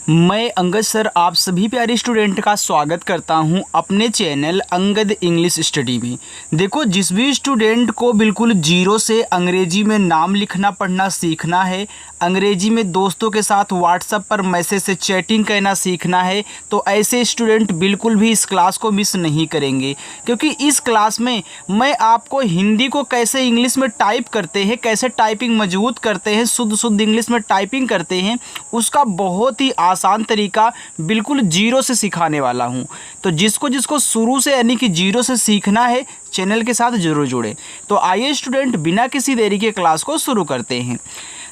मैं अंगद सर आप सभी प्यारे स्टूडेंट का स्वागत करता हूं अपने चैनल अंगद इंग्लिश स्टडी में। देखो, जिस भी स्टूडेंट को बिल्कुल जीरो से अंग्रेजी में नाम लिखना पढ़ना सीखना है, अंग्रेजी में दोस्तों के साथ व्हाट्सएप पर मैसेज से चैटिंग करना सीखना है, तो ऐसे स्टूडेंट बिल्कुल भी इस क्लास को मिस नहीं करेंगे। क्योंकि इस क्लास में मैं आपको हिंदी को कैसे इंग्लिश में टाइप करते हैं, कैसे टाइपिंग मजबूत करते हैं, शुद्ध इंग्लिश में टाइपिंग करते हैं, उसका बहुत ही आसान तरीका बिल्कुल जीरो से सिखाने वाला हूं। तो जिसको शुरू से यानी कि जीरो से सीखना है, चैनल के साथ जरूर जुड़े। तो आइए स्टूडेंट, बिना किसी देरी के क्लास को शुरू करते हैं।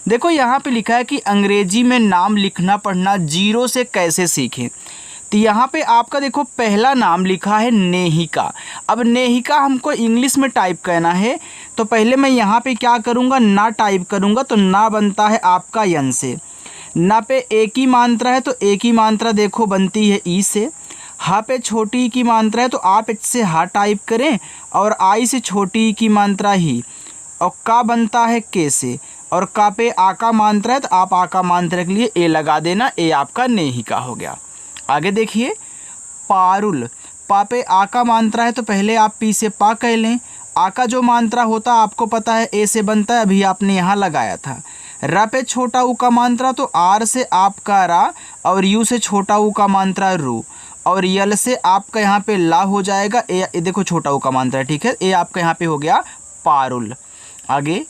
देखो, यहाँ पे लिखा है कि अंग्रेजी में नाम लिखना पढ़ना जीरो से कैसे सीखें। तो यहाँ पे आपका देखो पहला नाम लिखा है नेहिका। अब नेहिका हमको इंग्लिश में टाइप करना है, तो पहले मैं यहाँ पे क्या करूँगा, ना टाइप करूँगा। तो ना बनता है आपका यन से, ना पे एक ही मात्रा है तो एक ही मात्रा देखो बनती है ई से। हा पे छोटी की मात्रा है तो आप एच से हा टाइप करें, और आई से छोटी की मात्रा ही, और का बनता है के से, और का पे आ का मात्रा है तो आप आ का मात्रा के लिए ए लगा देना। ए आपका नेहिका हो गया। आगे देखिए, पारुल। पा पे आ का मात्रा है तो पहले आप पी से पा कह लें। आ का जो मात्रा होता आपको पता है ए से बनता है, अभी आपने यहाँ लगाया था। रा पे छोटा ऊ का मात्रा तो आर से आपका रा, और यू से छोटा ऊ का मात्रा रू, और यल से आपका यहाँ पे ला हो जाएगा। ए देखो छोटा ऊ का मात्रा, ठीक है। ए आपका यहाँ पे हो गया पारुल। आगे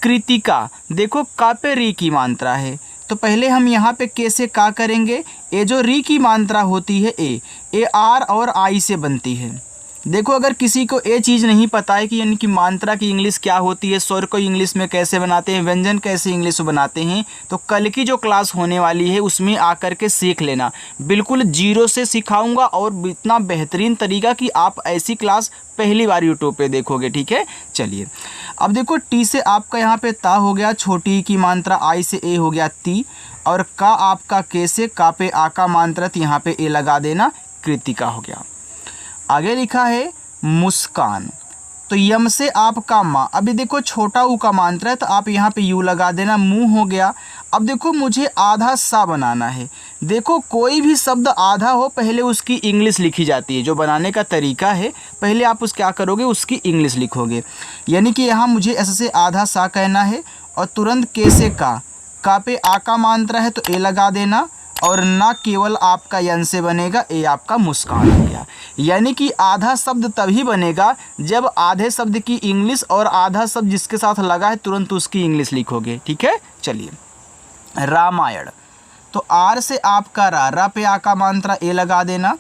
कृतिका। देखो का पे री की मात्रा है, तो पहले हम यहाँ पे के से का करेंगे। ए जो री की मात्रा होती है ए आर और आई से बनती है। देखो, अगर किसी को ये चीज़ नहीं पता है कि यानी कि मात्रा की इंग्लिश क्या होती है, स्वर को इंग्लिश में कैसे बनाते हैं, व्यंजन कैसे इंग्लिश में बनाते हैं, तो कल की जो क्लास होने वाली है उसमें आकर के सीख लेना। बिल्कुल जीरो से सिखाऊंगा, और इतना बेहतरीन तरीका कि आप ऐसी क्लास पहली बार यूट्यूब पे देखोगे, ठीक है। चलिए, अब देखो टी से आपका यहाँ पे ता हो गया, छोटी की मात्रा आई से ए हो गया ती, और का आपका के से का पे आ का मात्रा, तो यहाँ पे ए लगा देना, कृतिका हो गया। आगे लिखा है मुस्कान। तो यम से आपका माँ। अभी देखो छोटा ऊ का मात्रा है तो आप यहाँ पे यू लगा देना, मुँह हो गया। अब देखो मुझे आधा सा बनाना है। देखो कोई भी शब्द आधा हो पहले उसकी इंग्लिश लिखी जाती है। जो बनाने का तरीका है, पहले आप उस क्या करोगे, उसकी इंग्लिश लिखोगे। यानी कि यहाँ मुझे ऐसे आधा सा कहना है, और तुरंत के से का पे आ का मात्रा है तो ए लगा देना, और ना केवल आपका यन से बनेगा। ए आपका मुस्कान हो गया। यानी कि आधा शब्द तभी बनेगा जब आधे शब्द की इंग्लिश और आधा शब्द जिसके साथ लगा है तुरंत उसकी इंग्लिश लिखोगे, ठीक है। चलिए, रामायण। तो आर से आपका रा पे आ का मात्रा ए लगा देना।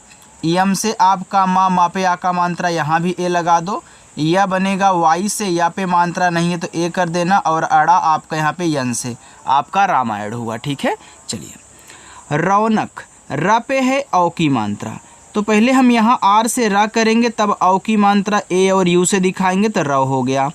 यम से आपका मा पे आ का मात्रा यहाँ भी ए लगा दो। या बनेगा वाई से, या पे मात्रा नहीं है तो ए कर देना, और अड़ा आपका यहाँ पे यन से, आपका रामायण हुआ, ठीक है। चलिए, रौनक। रा पे है औ की मात्रा, तो पहले हम यहाँ आर से रा करेंगे, तब औ की मात्रा ए और यू से दिखाएंगे तो रौ हो गया।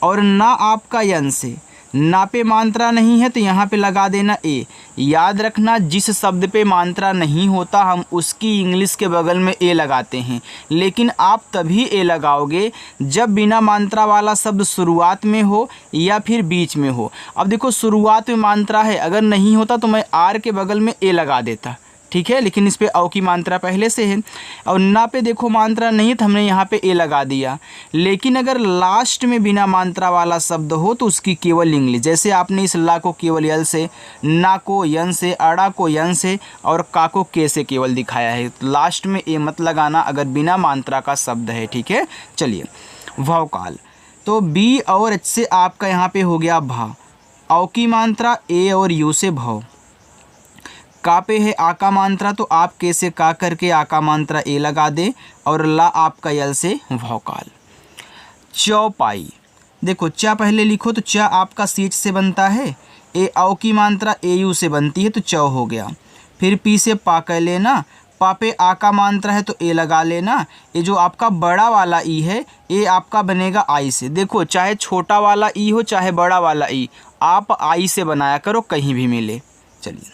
और ना आपका यन से, ना पे मात्रा नहीं है तो यहाँ पे लगा देना ए। याद रखना, जिस शब्द पे मात्रा नहीं होता हम उसकी इंग्लिश के बगल में ए लगाते हैं, लेकिन आप तभी ए लगाओगे जब बिना मात्रा वाला शब्द शुरुआत में हो या फिर बीच में हो। अब देखो शुरुआत में मात्रा है, अगर नहीं होता तो मैं आर के बगल में ए लगा देता, ठीक है, लेकिन इस पे औ की मात्रा पहले से है। और ना पे देखो मात्रा नहीं है तो हमने यहाँ पे ए लगा दिया। लेकिन अगर लास्ट में बिना मात्रा वाला शब्द हो तो उसकी केवल इंग्लिश, जैसे आपने इस ला को केवल यल से, ना को यन से, अड़ा को यन से, और का को के से केवल दिखाया है। तो लास्ट में ए मत लगाना अगर बिना मात्रा का शब्द है, ठीक है। चलिए, भवकाल। तो बी और एच से आपका यहाँ पे हो गया भा। औ की मात्रा ए और यू से भव। का पे है आ का मात्रा तो आप के से का करके आ का मात्रा ए लगा दे, और ला आपका यल से भौकाल। चौपाई। देखो चा पहले लिखो तो चा आपका सीच से बनता है, ए औ की मात्रा ए यू से बनती है तो चौ हो गया। फिर पी से पा कह लेना, पा पे आ का मात्रा है तो ए लगा लेना। ये जो आपका बड़ा वाला ई है ये आपका बनेगा आई से। देखो चाहे छोटा वाला ई हो चाहे बड़ा वाला ई, आप आई से बनाया करो, कहीं भी मिले। चलिए,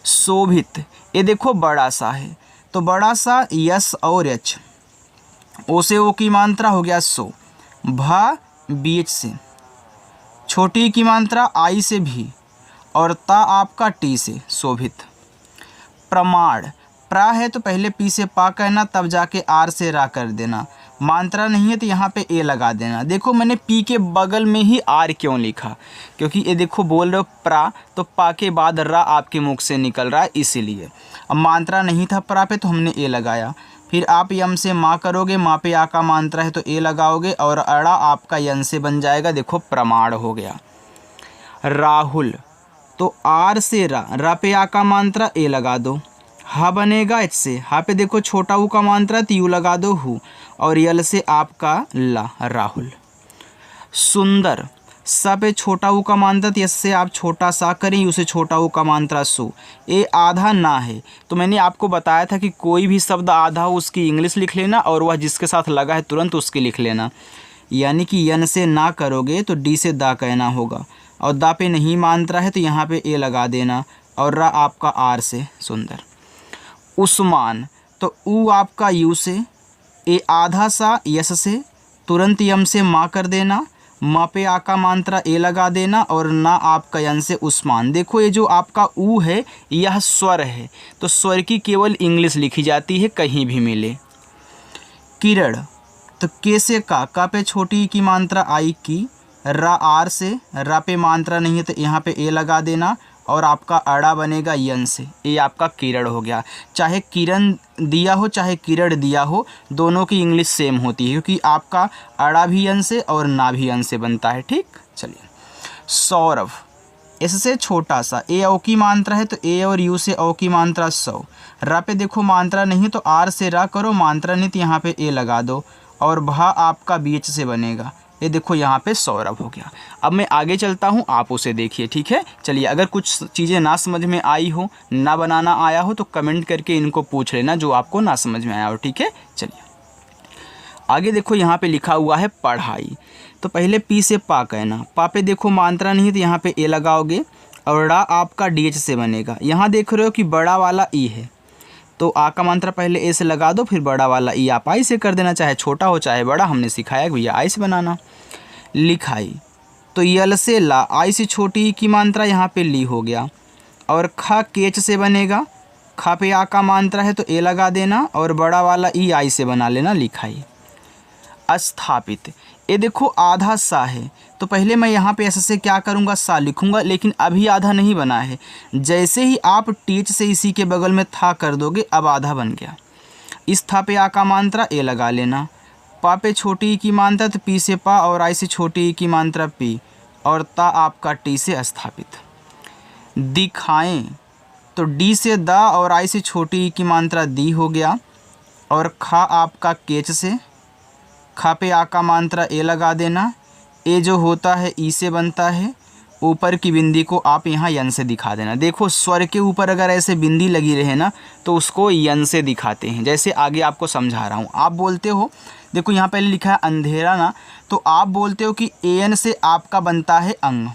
शोभित। ये देखो बड़ा सा है तो बड़ा सा यस और एच, ओ से ओ की मात्रा हो गया सो, भा बी एच से, छोटी की मात्रा आई से भी, और ता आपका टी से शोभित। प्रमाण, प्रा है तो पहले पी से पा कहना, तब जाके आर से रा कर देना। मात्रा नहीं है तो यहाँ पे ए लगा देना। देखो मैंने पी के बगल में ही आर क्यों लिखा, क्योंकि ये देखो बोल रहे हो प्रा, तो पा के बाद रा आपके मुख से निकल रहा है इसीलिए। अब मात्रा नहीं था प्रा पे तो हमने ए लगाया। फिर आप यम से माँ करोगे, माँ पे आ का मात्रा है तो ए लगाओगे और अड़ा आपका यन से बन जाएगा। देखो प्रमाण हो गया। राहुल, तो आर से रा पे आ का मात्रा ए लगा दो। हा बनेगा एच से, हा पे देखो छोटा ऊ का मात्रा तो यू लगा दो हु, और यल से आपका ला, राहुल। सुंदर, सा पे छोटा ऊ का मात्रा तो यस से आप छोटा सा करें, यू से छोटा ऊ का मात्रा सु। ए आधा ना है तो मैंने आपको बताया था कि कोई भी शब्द आधा हो उसकी इंग्लिश लिख लेना और वह जिसके साथ लगा है तुरंत उसकी लिख लेना। यानी कि यन से ना करोगे तो डी से दा कहना होगा, और दा पे नहीं मात्रा है तो यहाँ पे ए लगा देना, और रा आपका आर से सुंदर। उस्मान, तो ऊ आपका यू से, ए आधा सा यस से, तुरंत यम से माँ कर देना, माँ पे आ का मात्रा ए लगा देना, और ना आपका यन से उस्मान। देखो ये जो आपका ऊ है यह स्वर है, तो स्वर की केवल इंग्लिश लिखी जाती है कहीं भी मिले। किरण, तो के से का पे छोटी की मात्रा आई की, रा आर से, रा पे मात्रा नहीं है तो यहाँ पे ए लगा देना, और आपका अड़ा बनेगा यन से, ये आपका किरण हो गया। चाहे किरण दिया हो चाहे किरण दिया हो, दोनों की इंग्लिश सेम होती है, क्योंकि आपका अड़ा भी यन से और ना भी यन से बनता है। ठीक, चलिए। सौरभ, इससे छोटा सा, ए औ की मात्रा है तो ए और यू से औ की मात्रा सौ। रा पे देखो मात्रा नहीं तो आर से रा करो, मात्रा नहीं तो यहाँ पे ए लगा दो, और भा आपका बीच से बनेगा। ये देखो यहाँ पे सौरभ हो गया। अब मैं आगे चलता हूँ, आप उसे देखिए। ठीक है, चलिए। अगर कुछ चीज़ें ना समझ में आई हो, ना बनाना आया हो, तो कमेंट करके इनको पूछ लेना जो आपको ना समझ में आया हो। ठीक है, चलिए आगे देखो। यहाँ पे लिखा हुआ है पढ़ाई, तो पहले पी से पा कहना, पा पे देखो मात्रा नहीं है तो यहाँ पे ए लगाओगे, और ड़ा आपका डी एच से बनेगा। यहाँ देख रहे हो कि बड़ा वाला ई है, तो आ का मात्रा पहले ए से लगा दो, फिर बड़ा वाला ई आप आई से कर देना, चाहे छोटा हो चाहे बड़ा, हमने सिखाया भैया आई से बनाना। लिखाई, तो यल से ला, आई से छोटी की मात्रा यहाँ पे ली हो गया, और खा केच से बनेगा, खा पे आ का मात्रा है तो ए लगा देना, और बड़ा वाला ई आई से बना लेना, लिखाई। स्थापित, ये देखो आधा सा है तो पहले मैं यहाँ पे ऐसे से क्या करूँगा, सा लिखूँगा, लेकिन अभी आधा नहीं बना है। जैसे ही आप टीच से इसी के बगल में था कर दोगे, अब आधा बन गया। इस था पे आ का मात्रा ए लगा लेना, पा पे छोटी ई की मात्रा तो पी से पा, और आई से छोटी ई की मात्रा पी, और ता आपका टी से स्थापित। दिखाएं, तो डी से दा और आई से छोटी ई की मात्रा दी हो गया, और खा आपका केच से, खा पे आ का मात्रा ए लगा देना, ए जो होता है ई से बनता है, ऊपर की बिंदी को आप यहाँ यन से दिखा देना। देखो स्वर के ऊपर अगर ऐसे बिंदी लगी रहे ना तो उसको यन से दिखाते हैं, जैसे आगे आपको समझा रहा हूँ। आप बोलते हो, देखो यहाँ पहले लिखा है अंधेरा ना, तो आप बोलते हो कि ए एन से आपका बनता है अंग।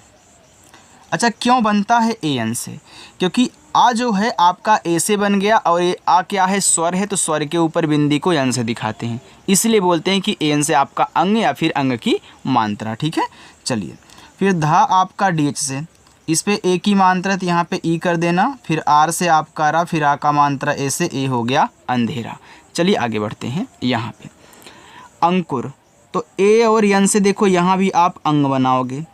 अच्छा, क्यों बनता है ए एन से? क्योंकि आ जो है आपका ए से बन गया, और ये आ क्या है, स्वर है, तो स्वर के ऊपर बिंदी को यन से दिखाते हैं, इसलिए बोलते हैं कि ए एन से आपका अंग या फिर अंग की मात्रा। ठीक है, चलिए। फिर धा आपका डी एच से, इस पे ए की मात्रा तो यहाँ पे ई कर देना, फिर आर से आपका रा, फिर आ का मात्रा ए से, ए हो गया अंधेरा। चलिए आगे बढ़ते हैं। यहाँ पे अंकुर, तो ए और यन से देखो यहाँ भी आप अंग बनाओगे।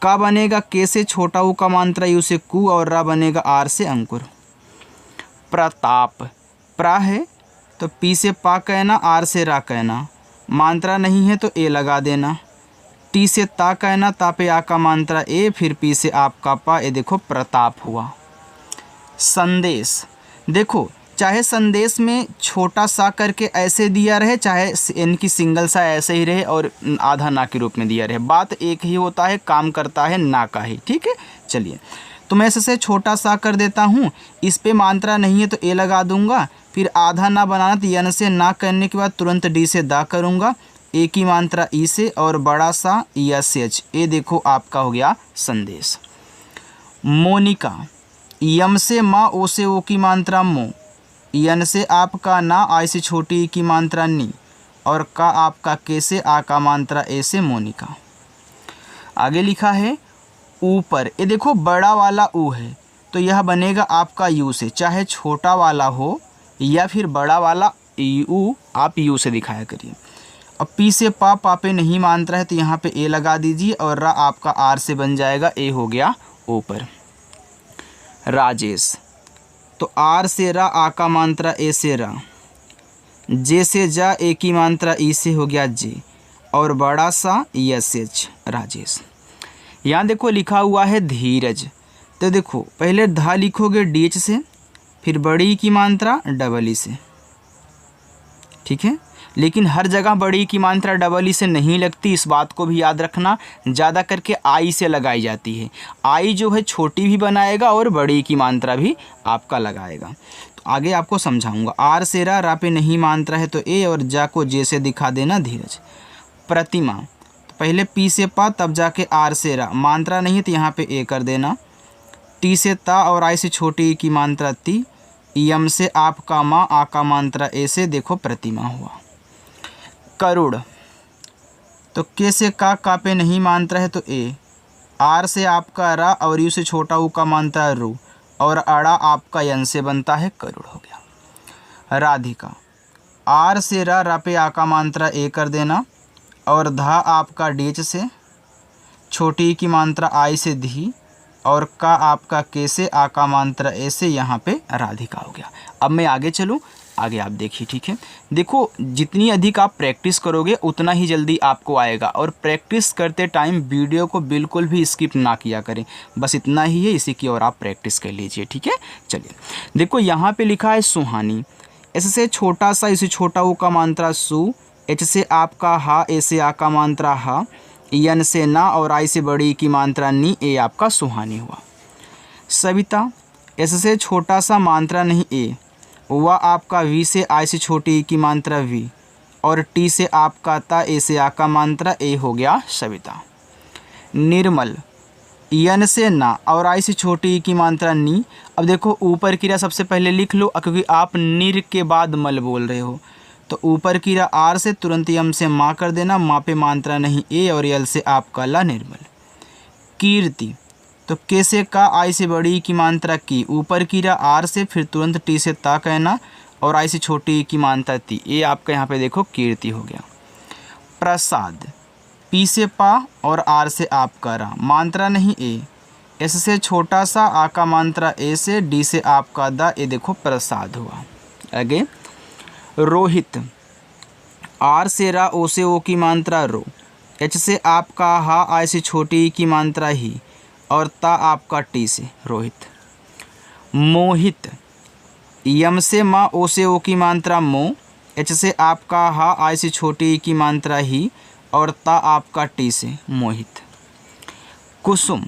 का बनेगा के से छोटा ऊ का मात्रा यू से कु, और रा बनेगा आर से अंकुर। प्रताप, प्रा है तो पी से पा कहना, आर से रा कहना, मात्रा नहीं है तो ए लगा देना, टी से ता कहना, ता पे आ का मात्रा ए, फिर पी से आपका पा, ए देखो प्रताप हुआ। संदेश, देखो चाहे संदेश में छोटा सा करके ऐसे दिया रहे, चाहे इनकी सिंगल सा ऐसे ही रहे और आधा ना के रूप में दिया रहे, बात एक ही होता है, काम करता है ना का ही। ठीक है, चलिए। तो मैं ऐसे छोटा सा कर देता हूँ, इस पे मात्रा नहीं है तो ए लगा दूंगा, फिर आधा ना बनाना तो यन से ना करने के बाद तुरंत डी से दा करूँगा, ए की मात्रा ई से, और बड़ा सा या से एच, ए देखो आपका हो गया संदेश। मोनिका, यम से माँ, ओ से ओ की मात्रा मो, यन से आपका ना, आई से छोटी की मात्रा नी, और का आपका के से आ का मात्रा ए से मोनिका। आगे लिखा है ऊपर, ये देखो बड़ा वाला ऊ है तो यह बनेगा आपका यू से, चाहे छोटा वाला हो या फिर बड़ा वाला यू, आप यू से दिखाया करिए। अब पी से पा पे नहीं मात्रा है तो यहाँ पे ए लगा दीजिए और रा आपका आर से बन जाएगा, ए हो गया ऊपर। राजेश, तो आर से रा, आ का मात्रा ए से रा, जे से जा, ए की मात्रा ई से हो गया जे, और बड़ा सा यस एच, राजेश। यहाँ देखो लिखा हुआ है धीरज, तो देखो पहले धा लिखोगे डी एच से, फिर बड़ी की मात्रा डबल ई से, ठीक है। लेकिन हर जगह बड़ी की मात्रा डबल ई से नहीं लगती, इस बात को भी याद रखना। ज़्यादा करके आई से लगाई जाती है। आई जो है छोटी भी बनाएगा और बड़ी की मात्रा भी आपका लगाएगा। तो आगे आपको समझाऊंगा। आर से रा पे नहीं मात्रा है तो ए, और जा को जे से दिखा देना धीरज। प्रतिमा, तो पहले पी से पा तब जाके आर से रा, मात्रा नहीं है तो यहाँ पे ए कर देना। टी से ता और आई से छोटी ई की मात्रा ती, यम से आपका माँ, आ का मात्रा ए से, देखो प्रतिमा हुआ। करुड़, तो के से का पे नहीं मात्रा है तो ए, आर से आपका रा और यू से छोटा ऊ का मात्रा रू, और अड़ा आपका यन से बनता है करुड़ हो गया। राधिका, आर से रा पे आ का मात्रा ए कर देना, और धा आपका डेच से, छोटी ई की मात्रा आई से धी, और का आपका के से, आ का मात्रा ए से, यहाँ पे राधिका हो गया। अब मैं आगे चलूँ, आगे आप देखिए, ठीक है। देखो जितनी अधिक आप प्रैक्टिस करोगे उतना ही जल्दी आपको आएगा, और प्रैक्टिस करते टाइम वीडियो को बिल्कुल भी स्किप ना किया करें, बस इतना ही है, इसी की और आप प्रैक्टिस कर लीजिए, ठीक है। चलिए देखो यहाँ पे लिखा है सुहानी, एस से छोटा सा, इसे छोटा ऊ का मात्रा सु, एच से आपका हा, ए से आ का मात्रा हा, यन से ना, और आई से बड़ी की मात्रा नी, ए आपका सुहानी हुआ। सविता, एस से छोटा सा मात्रा नहीं ए, वह आपका वी से आई से छोटी की मात्रा वी, और टी से आपका ता, ए से आ का मात्रा ए हो गया सविता। निर्मल, यन से ना और आई से छोटी की मात्रा नी। अब देखो ऊपर की रा सबसे पहले लिख लो, क्योंकि आप निर के बाद मल बोल रहे हो, तो ऊपर की रा आर से तुरंत यम से माँ कर देना, माँ पे मात्रा नहीं ए, और यल से आपका ला निर्मल। कीर्ति, तो के से का, आई से बड़ी की मात्रा की, ऊपर की रा आर से, फिर तुरंत टी से ता कहना, और आई से छोटी की मात्रा ती, ये आपका यहाँ पे देखो कीर्ति हो गया। प्रसाद, पी से पा और आर से आपका रा, मात्रा नहीं ए, एस से छोटा सा, आ का मात्रा ए से, डी से आपका दा, ये देखो प्रसाद हुआ। आगे रोहित, आर से रा, ओ से ओ की मात्रा रो, एच से आपका हा, आई से छोटी की मात्रा ही, और ता आपका टी से रोहित। मोहित, यम से माँ, ओ से ओ की मात्रा मो, एच से आपका हा, आई से छोटी की मात्रा ही, और ता आपका टी से मोहित। कुसुम,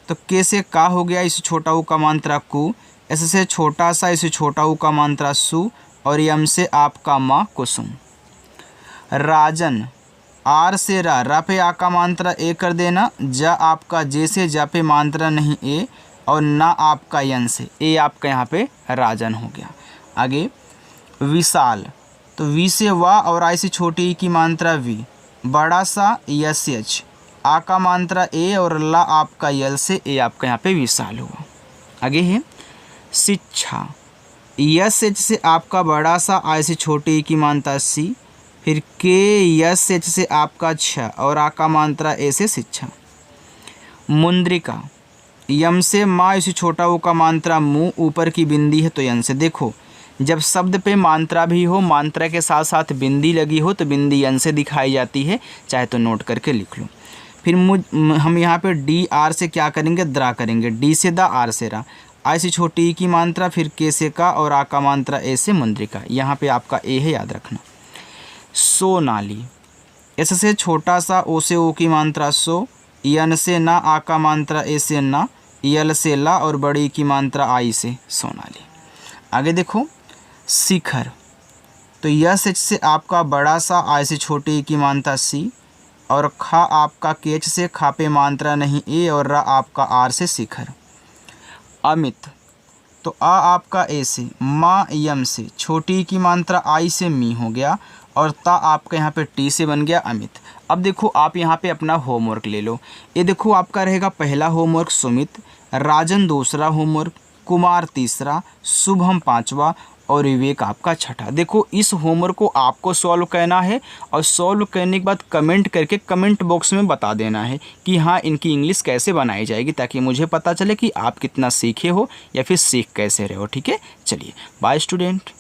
तो के से का हो गया, इसे छोटा ऊ का मात्रा कु, एस से छोटा सा, इसे छोटा ऊ का मात्रा सु, और यम से आपका माँ कुसुम। राजन, आर से रा पे आ का मात्रा ए कर देना, जा आपका जे से, जा पे मात्रा नहीं ए, और ना आपका यन से, ए आपका यहाँ पे राजन हो गया। आगे विशाल, तो वी से वा और आई से छोटी की मात्रा वी, बड़ा सा यस एच, आ का मात्रा ए, और ला आपका यल से, ए आपका यहाँ पे विशाल हुआ। आगे है शिक्षा, यस एच से आपका बड़ा सा, आई से छोटी की मात्रा सी, फिर के यस एच से आपका छ, और आ का मात्रा ए से शिक्षा। मुंद्रिका, यम से माँ, इसे छोटा ऊ का मात्रा मुँह, ऊपर की बिंदी है तो यन से। देखो जब शब्द पे मात्रा भी हो, मात्रा के साथ साथ बिंदी लगी हो, तो बिंदी यन से दिखाई जाती है, चाहे तो नोट करके लिख लो। फिर हम यहाँ पे डी आर से क्या करेंगे, द्रा करेंगे, डी से दा, आर से रा, आई से छोटी की मात्रा, फिर के से का, और आ का मात्रा ए से मुंद्रिका, यहाँ पे आपका ए है, याद रखना। सोनाली, एस से छोटा सा, ओ से ओ की मात्रा सो, यन से ना, आ का मात्रा ए से ना, यल से ला, और बड़ी की मात्रा आई से सोनाली। आगे देखो शिखर, तो यस एच से आपका बड़ा सा, आई से छोटी की मात्रा सी, और खा आपका केच से, खा पे मात्रा नहीं ए, और रा आपका आर से शिखर। अमित, तो आ आपका ए से, माँ यम से, छोटी की मात्रा आई से मी हो गया, और ता आपका यहाँ पे टी से बन गया अमित। अब देखो आप यहाँ पे अपना होमवर्क ले लो। ये देखो आपका रहेगा पहला होमवर्क सुमित, राजन दूसरा होमवर्क, कुमार तीसरा, शुभम पांचवा और विवेक आपका छठा। देखो इस होमवर्क को आपको सॉल्व करना है और सॉल्व करने के बाद कमेंट करके कमेंट बॉक्स में बता देना है कि हाँ इनकी इंग्लिश कैसे बनाई जाएगी, ताकि मुझे पता चले कि आप कितना सीखे हो या फिर सीख कैसे रहे हो। ठीक है, चलिए बाय स्टूडेंट।